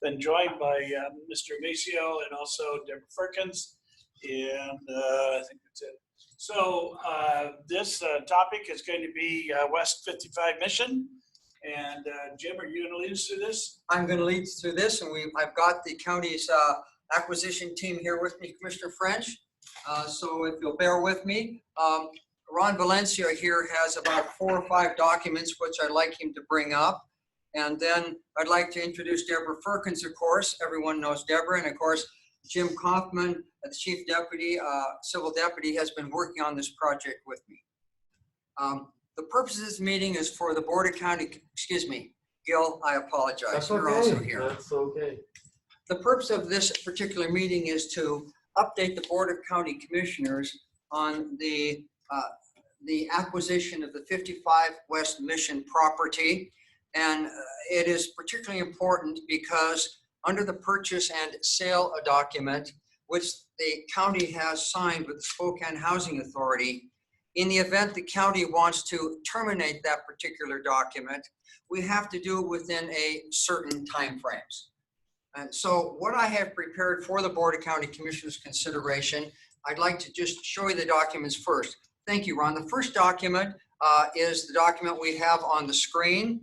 been joined by Mr. Amicio and also Deborah Firkins, and I think that's it. So this topic is going to be West 55 mission. And Jim, are you going to lead us through this? I'm going to lead us through this, and I've got the county's acquisition team here with me, Commissioner French. So if you'll bear with me, Ron Valencia here has about 4 or 5 documents which I'd like him to bring up. And then I'd like to introduce Deborah Firkins, of course. Everyone knows Deborah. And of course, Jim Kaufman, the Chief Deputy, Civil Deputy, has been working on this project with me. The purpose of this meeting is for the Board of County, excuse me, Gil, I apologize. That's You're okay. also here. That's okay. The purpose of this particular meeting is to update the Board of County Commissioners on the acquisition of the 55 West Mission property. And it is particularly important because under the purchase and sale document, which the county has signed with the Spokane Housing Authority, in the event the county wants to terminate that particular document, we have to do it within a certain time frames. And so what I have prepared for the Board of County Commissioners consideration, I'd like to just show you the documents first. Thank you, Ron. The first document is the document we have on the screen.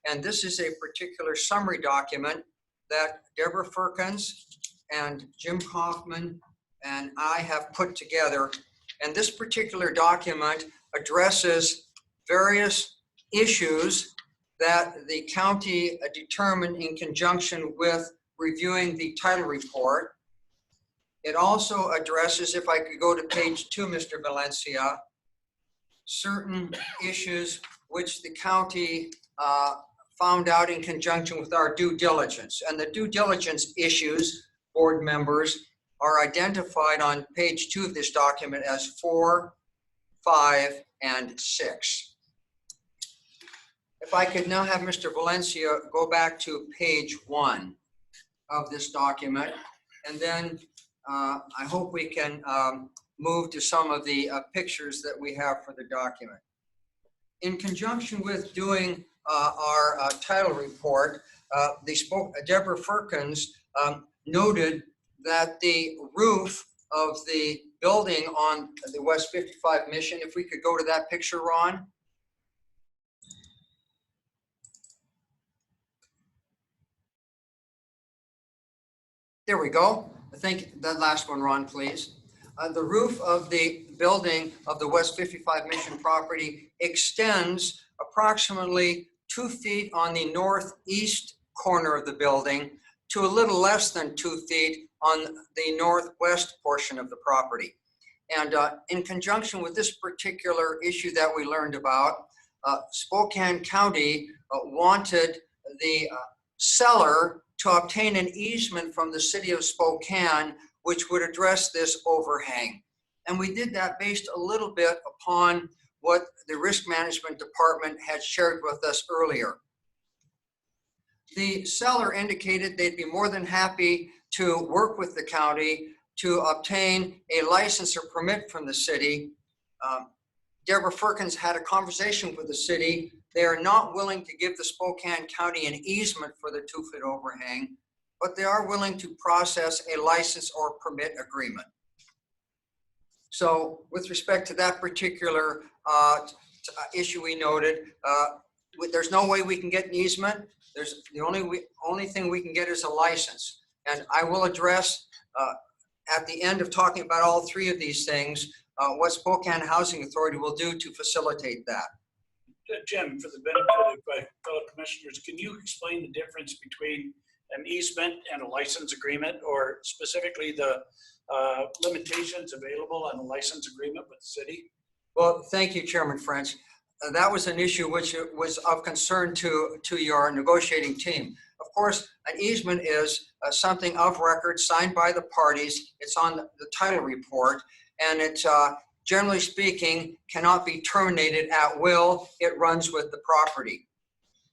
And this is a particular summary document that Deborah Firkins and Jim Kaufman and I have put together. And this particular document addresses various issues that the county determined in conjunction with reviewing the title report. It also addresses, if I could go to page 2, Mr. Valencia, certain issues which the county found out in conjunction with our due diligence. And the due diligence issues, board members, are identified on page 2 of this document as 4, 5, and 6. If I could now have Mr. Valencia go back to page 1 of this document, and then I hope we can move to some of the pictures that we have for the document. In conjunction with doing our title report, Deborah Firkins noted that the roof of the building on the West 55 mission, if we could go to that picture, Ron. There we go. I think that last one, Ron, please. The roof of the building of the West 55 mission property extends approximately 2 feet on the northeast corner of the building to a little less than 2 feet on the northwest portion of the property. And in conjunction with this particular issue that we learned about, Spokane County wanted the seller to obtain an easement from the city of Spokane, which would address this overhang. And we did that based a little bit upon what the risk management department had shared with us earlier. The seller indicated they'd be more than happy to work with the county to obtain a license or permit from the city. Deborah Firkins had a conversation with the city. They are not willing to give the Spokane County an easement for the 2-foot overhang, but they are willing to process a license or permit agreement. So with respect to that particular issue we noted, there's no way we can get an easement. There's the only thing we can get is a license. And I will address at the end of talking about all 3 of these things, what Spokane Housing Authority will do to facilitate that. Jim, for the benefit of my fellow commissioners, can you explain the difference between an easement and a license agreement, or specifically the limitations available on a license agreement with the city? Well, thank you, Chairman French. That was an issue which was of concern to your negotiating team. Of course, an easement is something of record signed by the parties. It's on the title report, and it's generally speaking cannot be terminated at will. It runs with the property.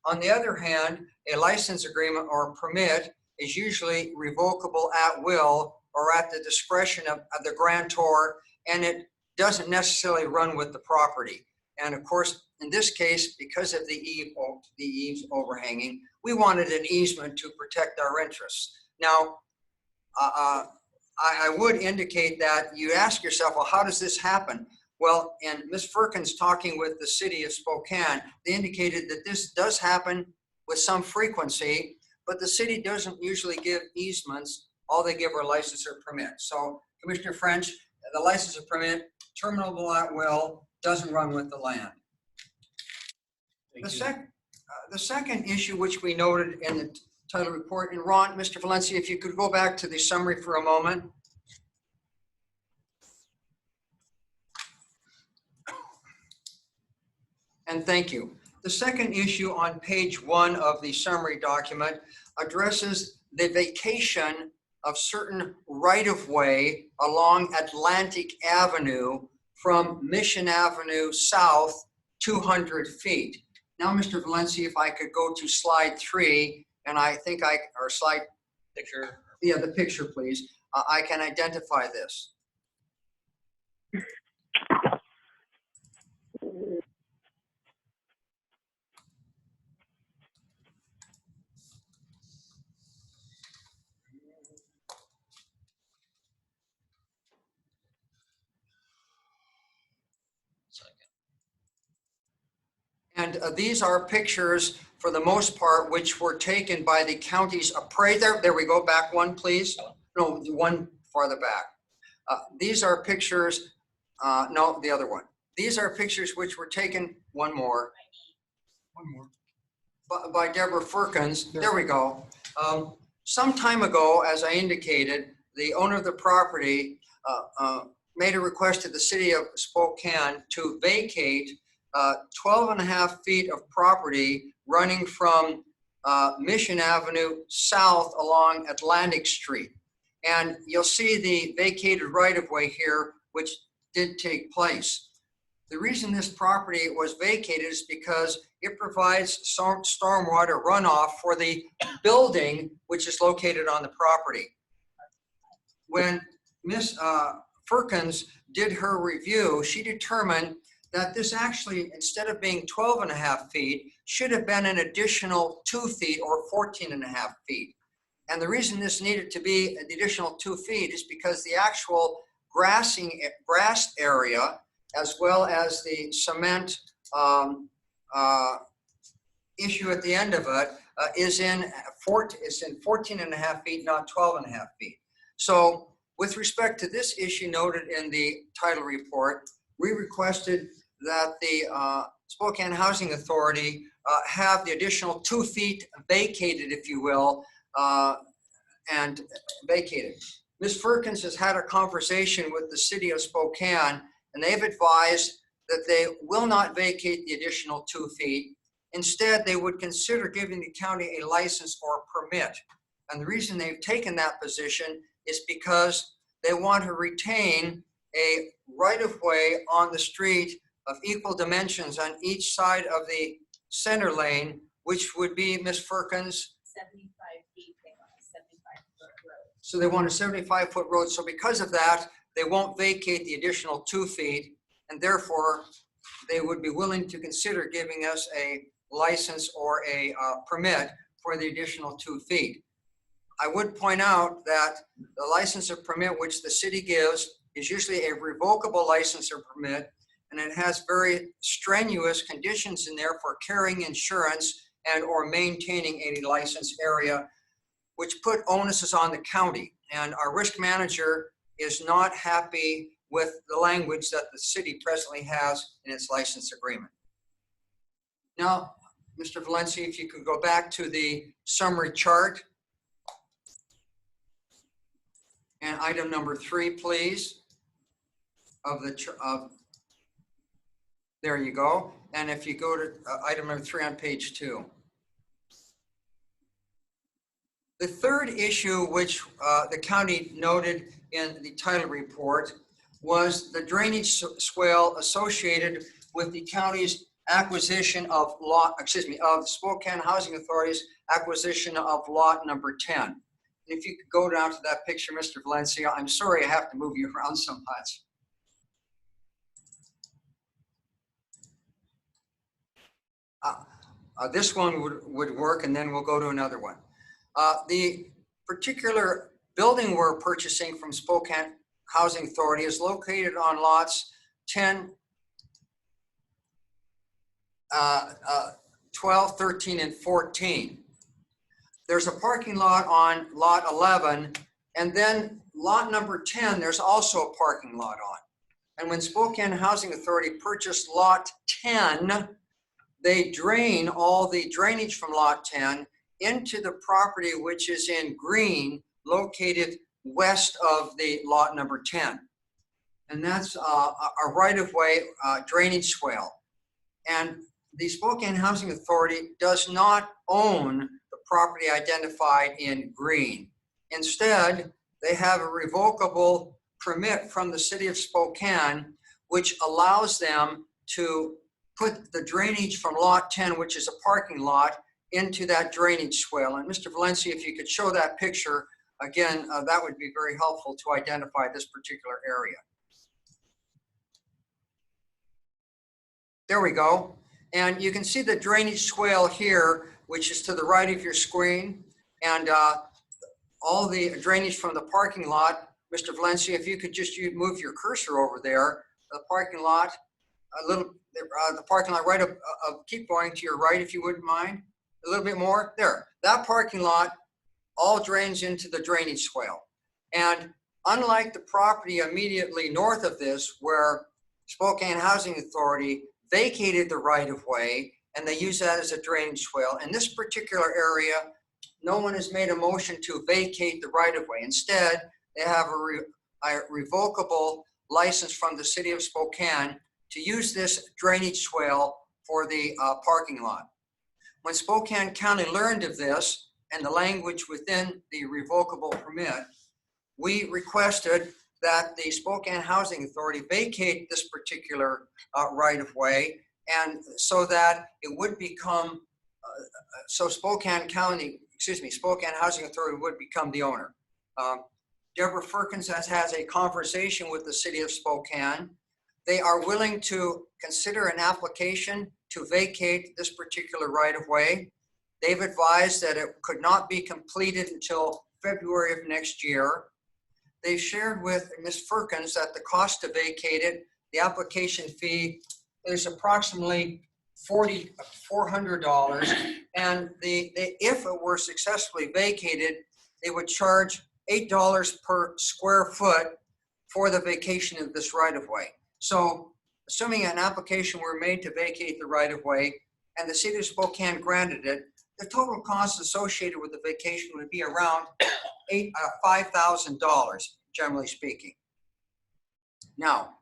On the other hand, a license agreement or a permit is usually revocable at will or at the discretion of the grantor, and it doesn't necessarily run with the property. And of course, in this case, because of the eaves overhanging, we wanted an easement to protect our interests. Now, I would indicate that you ask yourself, well, how does this happen? Well, and Ms. Firkins talking with the city of Spokane, they indicated that this does happen with some frequency, but the city doesn't usually give easements. All they give are license or permit. So Commissioner French, the license or permit, terminable at will, doesn't run with the land. The second issue which we noted in the title report, and Ron, Mr. Valencia, if you could go back to the summary for a moment. And thank you. The second issue on page 1 of the summary document addresses the vacation of certain right-of-way along Atlantic Avenue from Mission Avenue south 200 feet. Now, Mr. Valencia, if I could go to slide 3, and I think or slide picture. Yeah, the picture, please. I can identify this. And these are pictures, for the most part, which were taken by the county's appraiser. There we go, back one, please. No, one farther back. These are pictures, no, the other one. These are pictures which were taken, one more, by Deborah Firkins. There we go. Some time ago, as I indicated, the owner of the property made a request to the city of Spokane to vacate 12.5 feet of property running from Mission Avenue south along Atlantic Street. And you'll see the vacated right-of-way here, which did take place. The reason this property was vacated is because it provides stormwater runoff for the building which is located on the property. When Ms. Firkins did her review, she determined that this actually, instead of being 12.5 feet, should have been an additional 2 feet or 14.5 feet. And the reason this needed to be an additional 2 feet is because the actual grass area, as well as the cement issue at the end of it, is in 14.5 feet, not 12.5 feet. So with respect to this issue noted in the title report, we requested that the Spokane Housing Authority have the additional 2 feet vacated, if you will, and vacated. Ms. Firkins has had a conversation with the city of Spokane, and they've advised that they will not vacate the additional 2 feet. Instead, they would consider giving the county a license or a permit. And the reason they've taken that position is because they want to retain a right-of-way on the street of equal dimensions on each side of the center lane, which would be, Ms. Firkins? 75 feet, they want a 75-foot road. So they want a 75-foot road. So because of that, they won't vacate the additional 2 feet, and therefore they would be willing to consider giving us a license or a permit for the additional 2 feet. I would point out that the license or permit which the city gives is usually a revocable license or permit, and it has very strenuous conditions in there for carrying insurance and or maintaining a licensed area, which put onuses on the county. And our risk manager is not happy with the language that the city presently has in its license agreement. Now, Mr. Valencia, if you could go back to the summary chart. And item number 3, please, there you go. And if you go to item number 3 on page 2. The third issue which the county noted in the title report was the drainage swale associated with the county's acquisition of of Spokane Housing Authority's acquisition of lot number 10. If you could go down to that picture, Mr. Valencia, I'm sorry I have to move you around so much. this one would work, and then we'll go to another one. The particular building we're purchasing from Spokane Housing Authority is located on lots 10, 12, 13, and 14. There's a parking lot on lot 11, and then lot number 10, there's also a parking lot on. And when Spokane Housing Authority purchased lot 10, they drain all the drainage from lot 10 into the property which is in green, located west of the lot number 10. And that's a right-of-way drainage swale. And the Spokane Housing Authority does not own the property identified in green. Instead, they have a revocable permit from the city of Spokane, which allows them to put the drainage from lot 10, which is a parking lot, into that drainage swale. And Mr. Valencia, if you could show that picture again, that would be very helpful to identify this particular area. There we go. And you can see the drainage swale here, which is to the right of your screen. And all the drainage from the parking lot. Mr. Valencia, if you could just move your cursor over there, the parking lot, the parking lot right up, keep going to your right if you wouldn't mind. A little bit more, there. That parking lot all drains into the drainage swale. And unlike the property immediately north of this, where Spokane Housing Authority vacated the right-of-way and they use that as a drainage swale, in this particular area, no one has made a motion to vacate the right-of-way. Instead, they have a revocable license from the city of Spokane to use this drainage swale for the parking lot. When Spokane County learned of this and the language within the revocable permit, we requested that the Spokane Housing Authority vacate this particular right-of-way, and so that it would become, so Spokane Housing Authority would become the owner. Deborah Firkins has a conversation with the city of Spokane. They are willing to consider an application to vacate this particular right-of-way. They've advised that it could not be completed until February of next year. They've shared with Ms. Firkins that the cost to vacate it, the application fee is approximately $400, and if it were successfully vacated, they would charge $8 per square foot for the vacation of this right-of-way. So assuming an application were made to vacate the right-of-way and the city of Spokane granted it, the total cost associated with the vacation would be around $5,000, generally speaking. Now,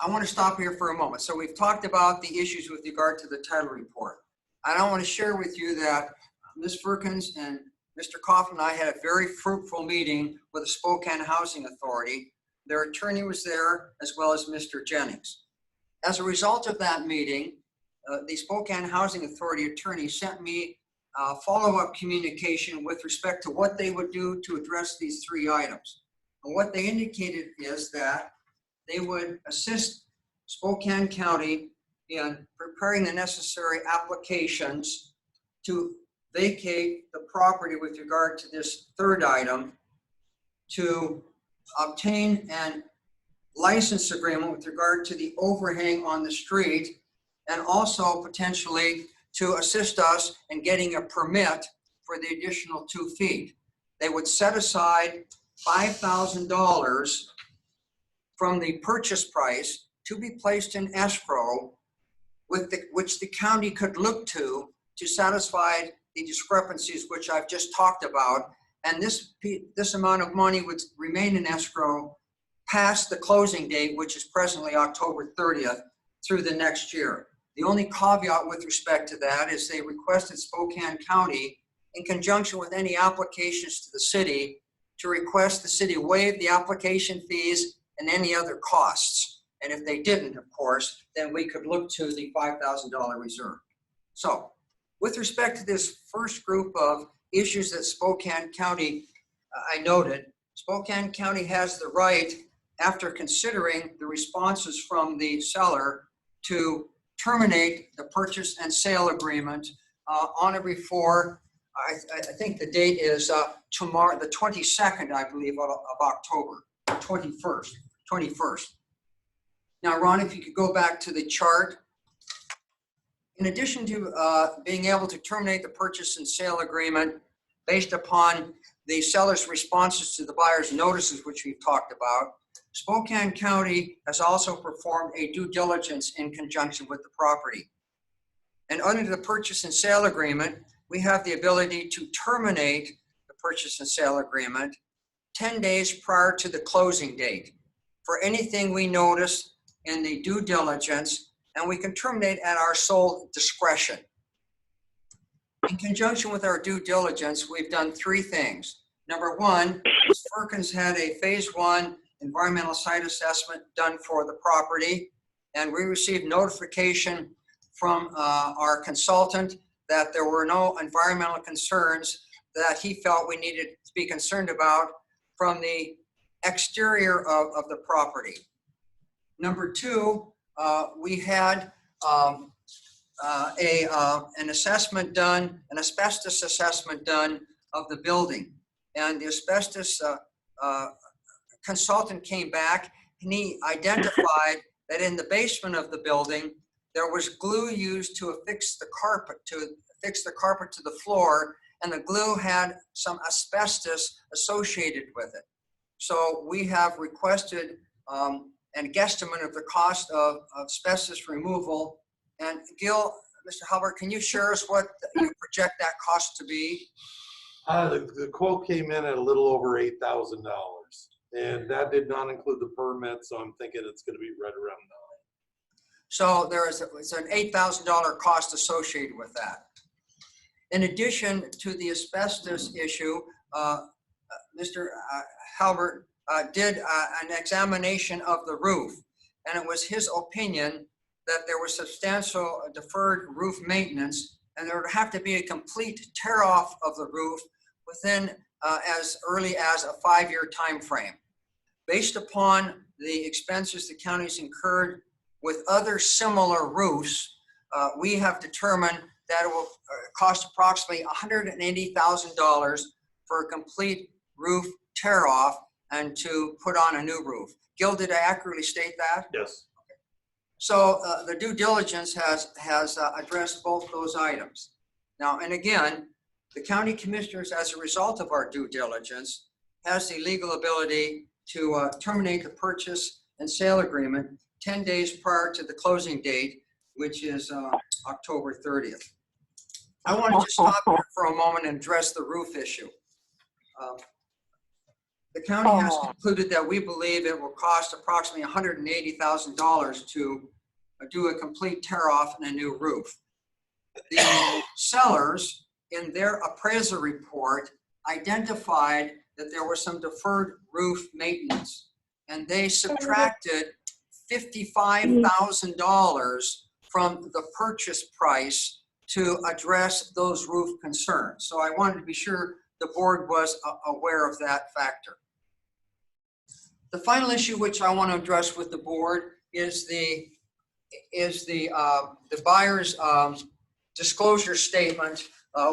I want to stop here for a moment. So we've talked about the issues with regard to the title report. And I want to share with you that Ms. Firkins and Mr. Kaufman and I had a very fruitful meeting with the Spokane Housing Authority. Their attorney was there, as well as Mr. Jennings. As a result of that meeting, the Spokane Housing Authority attorney sent me follow-up communication with respect to what they would do to address these three items. And what they indicated is that they would assist Spokane County in preparing the necessary applications to vacate the property with regard to this third item, to obtain an license agreement with regard to the overhang on the street, and also potentially to assist us in getting a permit for the additional 2 feet. They would set aside $5,000 from the purchase price to be placed in escrow, which the county could look to satisfy the discrepancies which I've just talked about. And this amount of money would remain in escrow past the closing date, which is presently October 30th, through the next year. The only caveat with respect to that is they requested Spokane County, in conjunction with any applications to the city, to request the city waive the application fees and any other costs. And if they didn't, of course, then we could look to the $5,000 reserve. So with respect to this first group of issues that Spokane County, I noted, Spokane County has the right, after considering the responses from the seller, to terminate the purchase and sale agreement on or before, I think the date is tomorrow, the 22nd, I believe, of October, 21st. Now, Ron, if you could go back to the chart. In addition to being able to terminate the purchase and sale agreement based upon the seller's responses to the buyer's notices, which we've talked about, Spokane County has also performed a due diligence in conjunction with the property. And under the purchase and sale agreement, we have the ability to terminate the purchase and sale agreement 10 days prior to the closing date for anything we notice in the due diligence, and we can terminate at our sole discretion. In conjunction with our due diligence, we've done three things. Number one, Perkins had a phase 1 environmental site assessment done for the property, and we received notification from our consultant that there were no environmental concerns that he felt we needed to be concerned about from the exterior of the property. Number two, we had an assessment done, an asbestos assessment done of the building. And the asbestos consultant came back and he identified that in the basement of the building, there was glue used to affix the carpet to the floor, and the glue had some asbestos associated with it. So we have requested and guesstimate of the cost of asbestos removal. And Gil, Mr. Halbert, can you share us what you project that cost to be? The quote came in at a little over $8,000, and that did not include the permit, so I'm thinking it's going to be right around $9,000. So it's an $8,000 cost associated with that. In addition to the asbestos issue, Mr. Halbert did an examination of the roof, and it was his opinion that there was substantial deferred roof maintenance, and there would have to be a complete tear off of the roof within as early as a 5-year time frame. Based upon the expenses the county's incurred with other similar roofs, we have determined that it will cost approximately $180,000 for a complete roof tear off and to put on a new roof. Gil, did I accurately state that? Yes. So the due diligence has addressed both those items. Now, and again, the county commissioners, as a result of our due diligence, has the legal ability to terminate the purchase and sale agreement 10 days prior to the closing date, which is October 30th. I want to just stop here for a moment and address the roof issue. The county has concluded that we believe it will cost approximately $180,000 to do a complete tear off and a new roof. The sellers, in their appraisal report, identified that there was some deferred roof maintenance, and they subtracted $55,000 from the purchase price to address those roof concerns. So I wanted to be sure the board was aware of that factor. The final issue which I want to address with the board is the buyer's disclosure statement,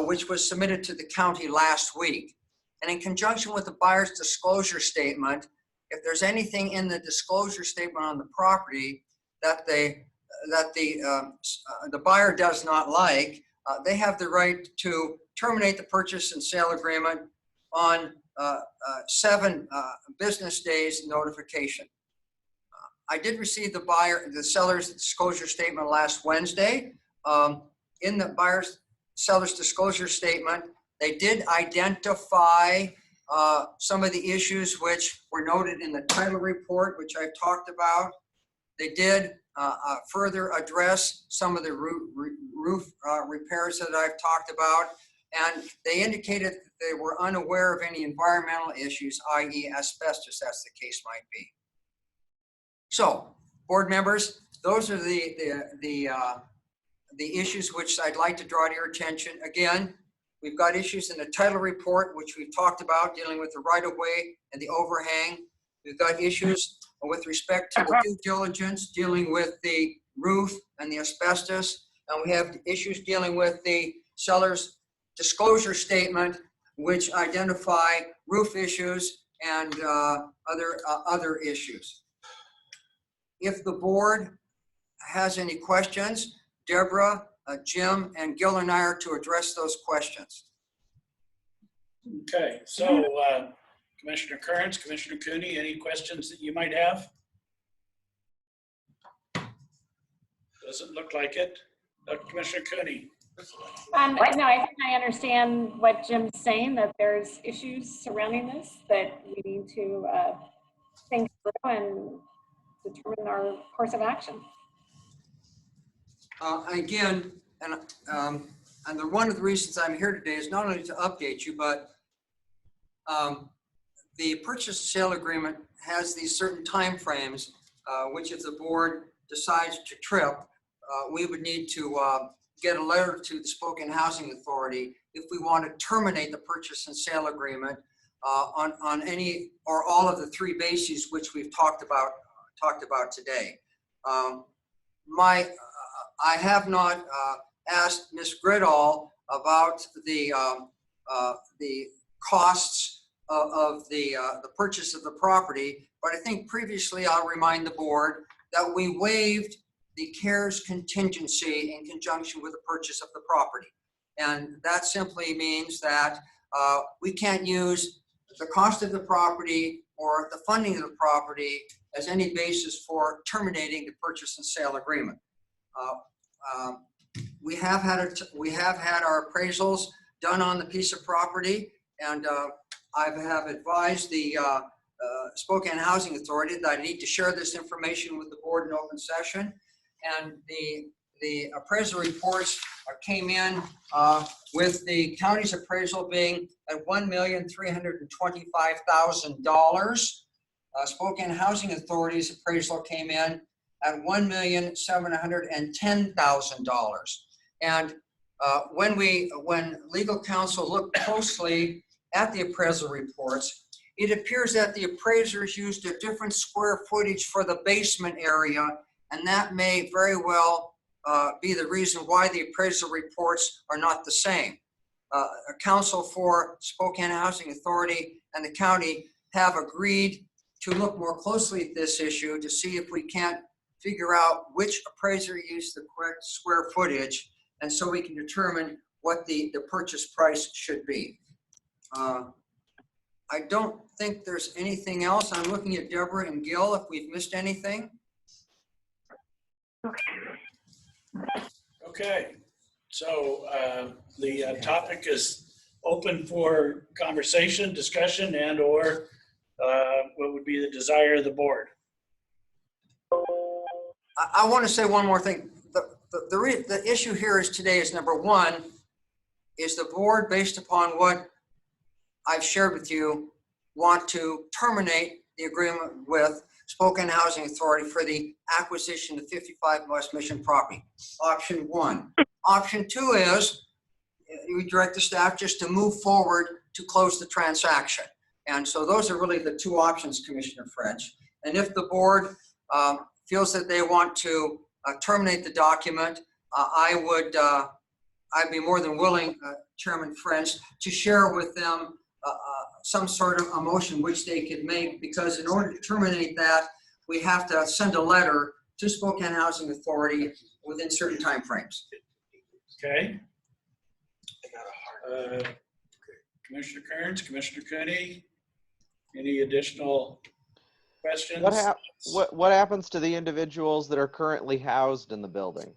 which was submitted to the county last week. And in conjunction with the buyer's disclosure statement, if there's anything in the disclosure statement on the property that the buyer does not like, they have the right to terminate the purchase and sale agreement on 7 business days notification. I did receive the seller's disclosure statement last Wednesday. In the seller's disclosure statement, they did identify some of the issues which were noted in the title report, which I've talked about. They did further address some of the roof repairs that I've talked about, and they indicated that they were unaware of any environmental issues, i.e. asbestos, as the case might be. So, board members, those are the issues which I'd like to draw to your attention. Again, we've got issues in the title report, which we've talked about, dealing with the right-of-way and the overhang. We've got issues with respect to the due diligence, dealing with the roof and the asbestos. And we have issues dealing with the seller's disclosure statement, which identify roof issues and other issues. If the board has any questions, Deborah, Jim, and Gil and I are to address those questions. Okay, so Commissioner Kearns, Commissioner Cooney, any questions that you might have? Doesn't look like it. Commissioner Cooney. No, I think I understand what Jim's saying, that there's issues surrounding this that we need to think through and determine our course of action. Again, and one of the reasons I'm here today is not only to update you, but the purchase sale agreement has these certain timeframes, which if the board decides to trip, we would need to get a letter to the Spokane Housing Authority if we want to terminate the purchase and sale agreement on any or all of the three bases which we've talked about today. I have not asked Ms. Gridall about the costs of the purchase of the property, but I think previously I'll remind the board that we waived the CARES contingency in conjunction with the purchase of the property. And that simply means that we can't use the cost of the property or the funding of the property as any basis for terminating the purchase and sale agreement. We have had our appraisals done on the piece of property, and I have advised the Spokane Housing Authority that I need to share this information with the board in open session. And the appraisal reports came in with the county's appraisal being at $1,325,000. Spokane Housing Authority's appraisal came in at $1,710,000. And when legal counsel looked closely at the appraisal reports, it appears that the appraisers used a different square footage for the basement area, and that may very well be the reason why the appraisal reports are not the same. Counsel for Spokane Housing Authority and the county have agreed to look more closely at this issue to see if we can't figure out which appraiser used the correct square footage, and so we can determine what the purchase price should be. I don't think there's anything else. I'm looking at Deborah and Gil if we've missed anything. Okay, so the topic is open for conversation, discussion, and or what would be the desire of the board. I want to say one more thing. The issue here is today is number one, is the board, based upon what I've shared with you, want to terminate the agreement with Spokane Housing Authority for the acquisition of 55 West Mission property. Option one. Option two is we direct the staff just to move forward to close the transaction. And so those are really the two options, Commissioner French. And if the board feels that they want to terminate the document, I'd be more than willing, Chairman French, to share with them some sort of a motion which they could make, because in order to terminate that, we have to send a letter to Spokane Housing Authority within certain timeframes. Okay. Commissioner Kearns, Commissioner Cooney, any additional questions? What happens to the individuals that are currently housed in the building?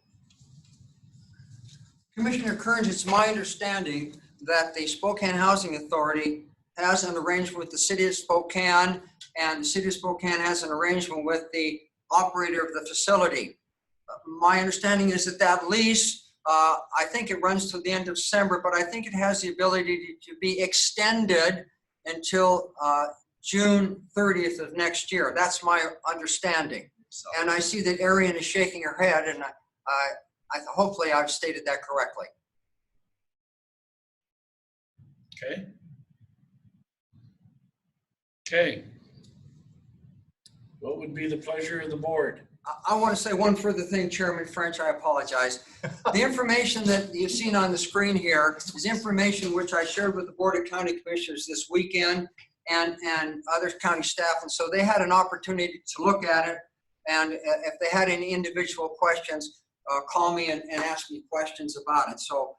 Commissioner Kearns, it's my understanding that the Spokane Housing Authority has an arrangement with the city of Spokane, and the city of Spokane has an arrangement with the operator of the facility. My understanding is that that lease, I think it runs to the end of December, but I think it has the ability to be extended until June 30th of next year. That's my understanding. And I see that Arian is shaking her head, and hopefully I've stated that correctly. Okay. Okay. What would be the pleasure of the board? I want to say one further thing, Chairman French, I apologize. The information that you've seen on the screen here is information which I shared with the Board of County Commissioners this weekend and other county staff. And so they had an opportunity to look at it. And if they had any individual questions, call me and ask me questions about it. So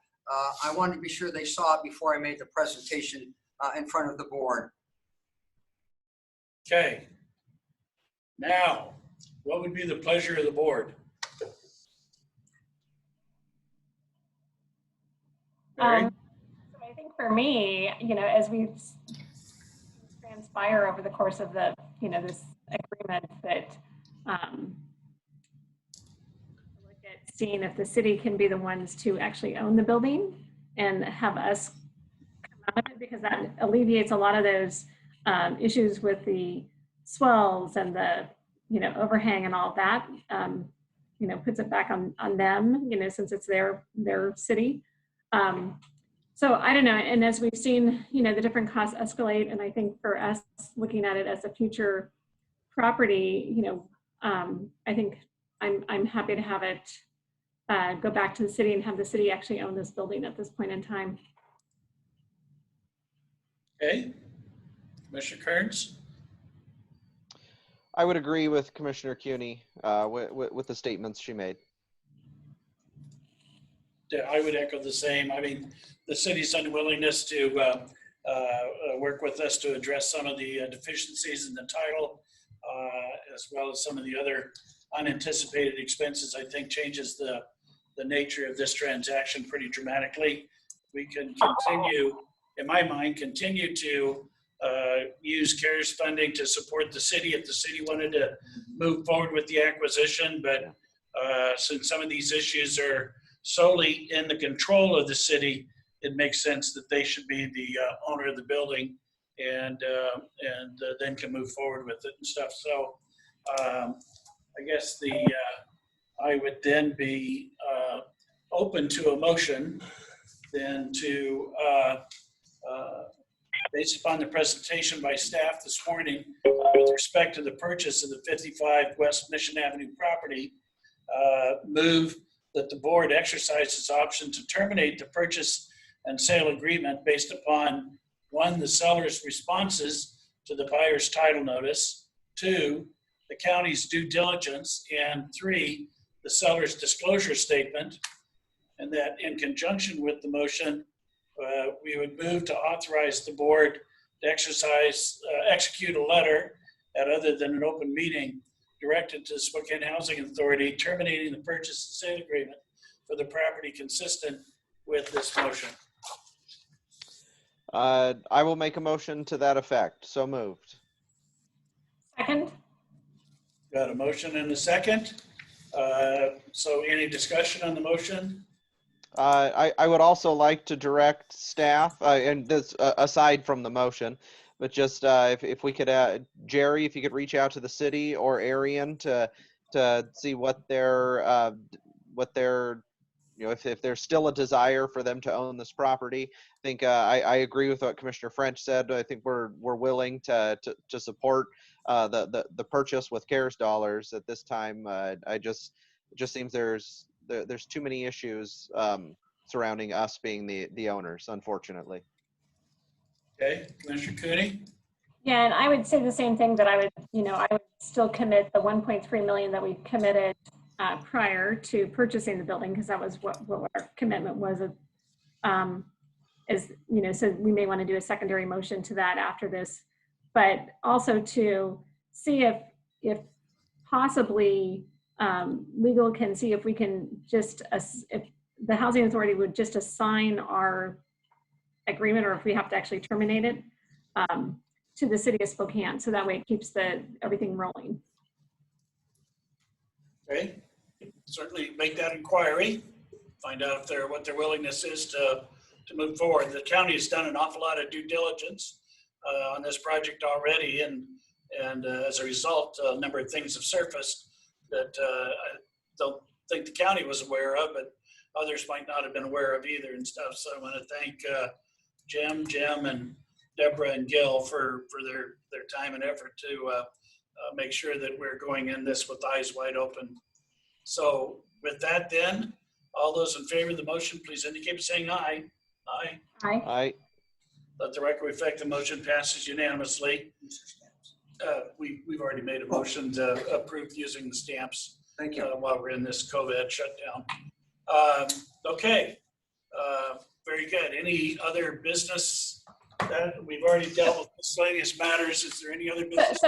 I wanted to be sure they saw it before I made the presentation in front of the board. Okay. Now, what would be the pleasure of the board? Mary? So I think for me, as we've transpire over the course of the, this agreement that look at seeing if the city can be the ones to actually own the building and have us come out of it, because that alleviates a lot of those issues with the swells and the, overhang and all of that, puts it back on them, since it's their city. So I don't know. And as we've seen, the different costs escalate, and I think for us looking at it as a future property, I think I'm happy to have it go back to the city and have the city actually own this building at this point in time. Okay. Commissioner Kearns? I would agree with Commissioner CUNY with the statements she made. Yeah, I would echo the same. I mean, the city's unwillingness to work with us to address some of the deficiencies in the title, as well as some of the other unanticipated expenses, I think changes the nature of this transaction pretty dramatically. We can continue, in my mind, continue to use CARES funding to support the city if the city wanted to move forward with the acquisition. But since some of these issues are solely in the control of the city, it makes sense that they should be the owner of the building and then can move forward with it and stuff. So I guess I would then be open to a motion then to based upon the presentation by staff this morning with respect to the purchase of the 55 West Mission Avenue property, move that the board exercise its option to terminate the purchase and sale agreement based upon, 1, the seller's responses to the buyer's title notice, 2, the county's due diligence, and 3, the seller's disclosure statement, and that in conjunction with the motion, we would move to authorize the board to execute a letter at other than an open meeting directed to the Spokane Housing Authority terminating the purchase and sale agreement for the property consistent with this motion. I will make a motion to that effect. So moved. Second. Got a motion and a second. So any discussion on the motion? I would also like to direct staff, and this aside from the motion, but just if we could, Jerry, if you could reach out to the city or Arian to see what their if there's still a desire for them to own this property. I think I agree with what Commissioner French said. I think we're willing to support the purchase with CARES dollars at this time. It just seems there's too many issues surrounding us being the owners, unfortunately. Okay, Commissioner Cooney? Yeah, and I would say the same thing, that I would still commit the 1.3 million that we committed prior to purchasing the building, because that was what our commitment was. So we may want to do a secondary motion to that after this, but also to see if possibly legal can see if we can just, if the housing authority would just assign our agreement, or if we have to actually terminate it, to the city of Spokane. So that way it keeps everything rolling. Okay, certainly make that inquiry, find out what their willingness is to move forward. The county has done an awful lot of due diligence on this project already, and as a result, a number of things have surfaced that I don't think the county was aware of, but others might not have been aware of either and stuff. So I want to thank Jim, and Deborah and Gil for their time and effort to make sure that we're going in this with eyes wide open. So with that then, all those in favor of the motion, please indicate by saying aye. Aye. Aye. Let the record reflect the motion passes unanimously. We've already made a motion to approve using the stamps Thank you. while we're in this COVID shutdown. Okay, very good. Any other business that we've already dealt with miscellaneous matters? Is there any other business?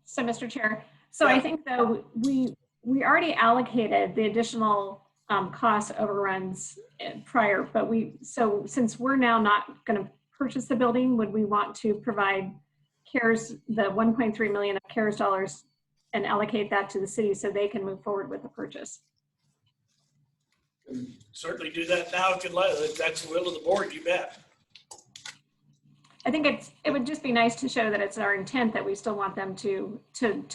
So Mr. Chair, so I think though we already allocated the additional cost overruns prior, but so since we're now not going to purchase the building, would we want to provide CARES, the 1.3 million of CARES dollars, and allocate that to the city so they can move forward with the purchase? Certainly do that now if you'd like. If that's the will of the board, you bet. I think it would just be nice to show that it's our intent that we still want them to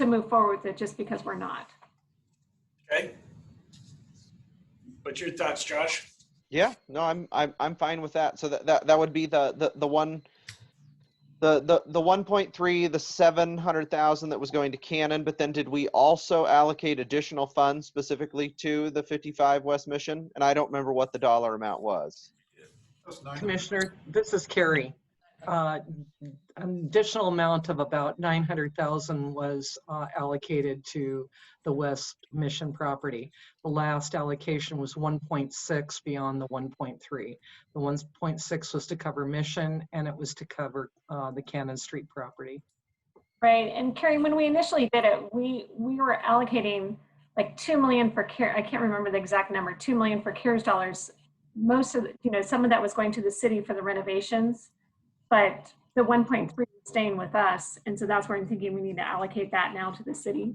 move forward with it, just because we're not. Okay. What's your thoughts, Josh? Yeah, no, I'm fine with that. So that would be the 1.3, the 700,000 that was going to Cannon, but then did we also allocate additional funds specifically to the 55 West Mission? And I don't remember what the dollar amount was. Commissioner, this is Carrie. An additional amount of about 900,000 was allocated to the West Mission property. The last allocation was 1.6 beyond the 1.3. The 1.6 was to cover Mission, and it was to cover the Cannon Street property. Right, and Carrie, when we initially did it, we were allocating like 2 million for care. I can't remember the exact number, 2 million for CARES dollars. Most of some of that was going to the city for the renovations, but the 1.3 is staying with us. And so that's where I'm thinking we need to allocate that now to the city.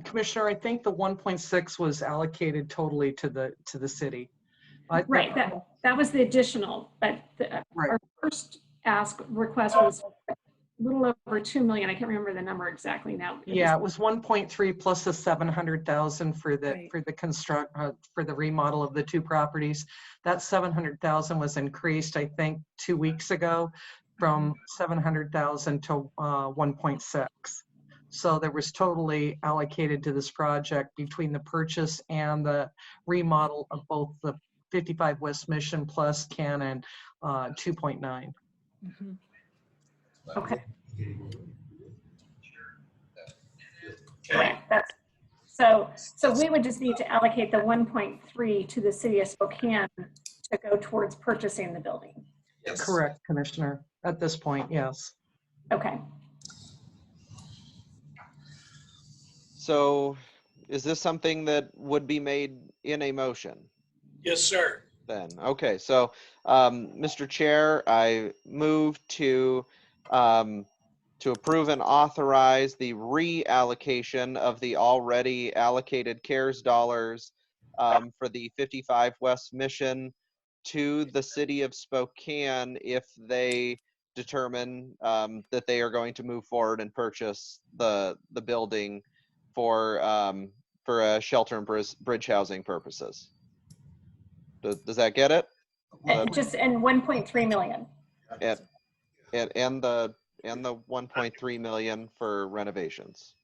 Commissioner, I think the 1.6 was allocated totally to the city. Right, that was the additional, but Right. our first request was a little over 2 million. I can't remember the number exactly now. Yeah, it was 1.3 plus the 700,000 for the Right. for the remodel of the two properties. That 700,000 was increased, I think, 2 weeks ago from 700,000 to 1.6. So there was totally allocated to this project between the purchase and the remodel of both the 55 West Mission plus Cannon 2.9. Okay. Correct. So we would just need to allocate the 1.3 to the city of Spokane to go towards purchasing the building. Yes. Correct, Commissioner. At this point, yes. Okay. So is this something that would be made in a motion Yes, sir. then? Okay, so Mr. Chair, I move to approve and authorize the reallocation of the already allocated CARES dollars for the 55 West Mission to the city of Spokane if they determine that they are going to move forward and purchase the building for shelter and bridge housing purposes. Does that get it? Just and 1.3 million. And the 1.3 million for renovations,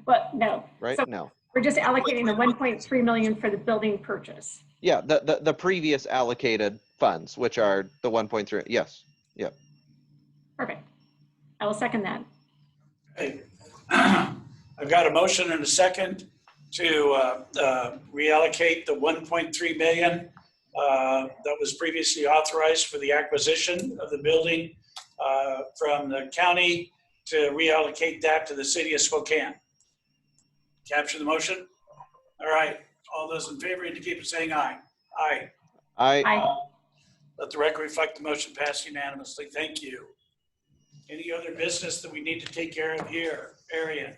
But no. right? So No. we're just allocating the 1.3 million for the building purchase. Yeah, the previous allocated funds, which are the 1.3. Yes. Yeah. Perfect. I will second that. Okay. I've got a motion and a second to reallocate the 1.3 million that was previously authorized for the acquisition of the building from the county to reallocate that to the city of Spokane. Capture the motion? All right. All those in favor indicate by saying aye. Aye. Aye. Let the record reflect the motion passed unanimously. Thank you. Any other business that we need to take care of here? Arian?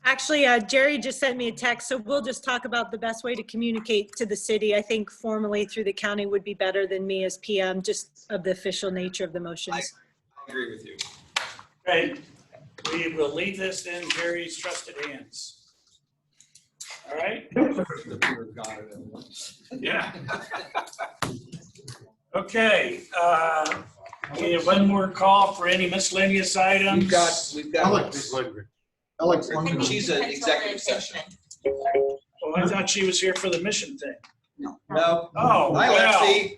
Actually, Jerry just sent me a text, so we'll just talk about the best way to communicate to the city. I think formally through the county would be better than me as PM, just of the official nature of the motions. I agree with you. Okay, we will leave this in Jerry's trusted hands. All right? Yeah. Okay, Okay, one more call for any miscellaneous items. We've got. Alex Lundgren. Alex Pending Lundgren. She's an potential executive session. litigation. Oh, I thought she was here for the mission thing. No. Oh, Hi, well. Lexi.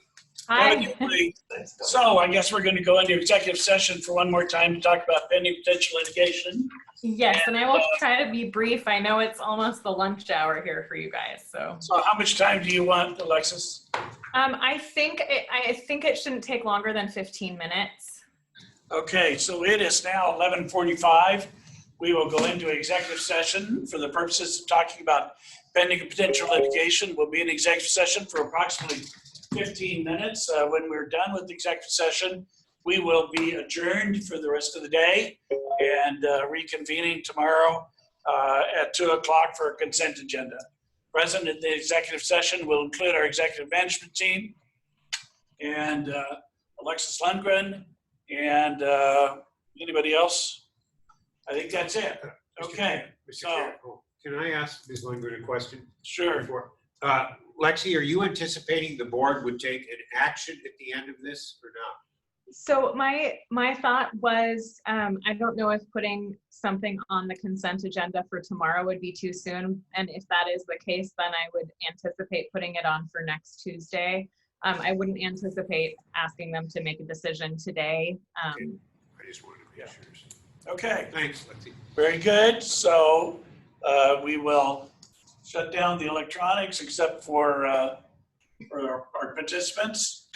Evidently. So I guess we're going to go into executive session for one more time to talk about pending potential litigation. Yes, and I will try to be brief. I know it's almost the lunch hour here for you guys, so. So how much time do you want, Alexis? I think it shouldn't take longer than 15 minutes. Okay, so it is now 11:45. We will go into executive session for the purposes of talking about pending and potential litigation. We'll be in executive session for approximately 15 minutes. When we're done with the executive session, we will be adjourned for the rest of the day and reconvening tomorrow at 2 o'clock for a consent agenda. Present at the executive session will include our executive management team and Alexis Lundgren and anybody else? I think that's it. Okay, Mr. so, Chair, can I ask Ms. Lundgren a question? sure. Before? Lexi, are you anticipating the board would take an action at the end of this or not? So my thought was, I don't know if putting something on the consent agenda for tomorrow would be too soon. And if that is the case, then I would anticipate putting it on for next Tuesday. I wouldn't anticipate asking them to make a decision today. I just wanted to make sure. Okay, Thanks, Lexi. very good. So we will shut down the electronics except for our participants.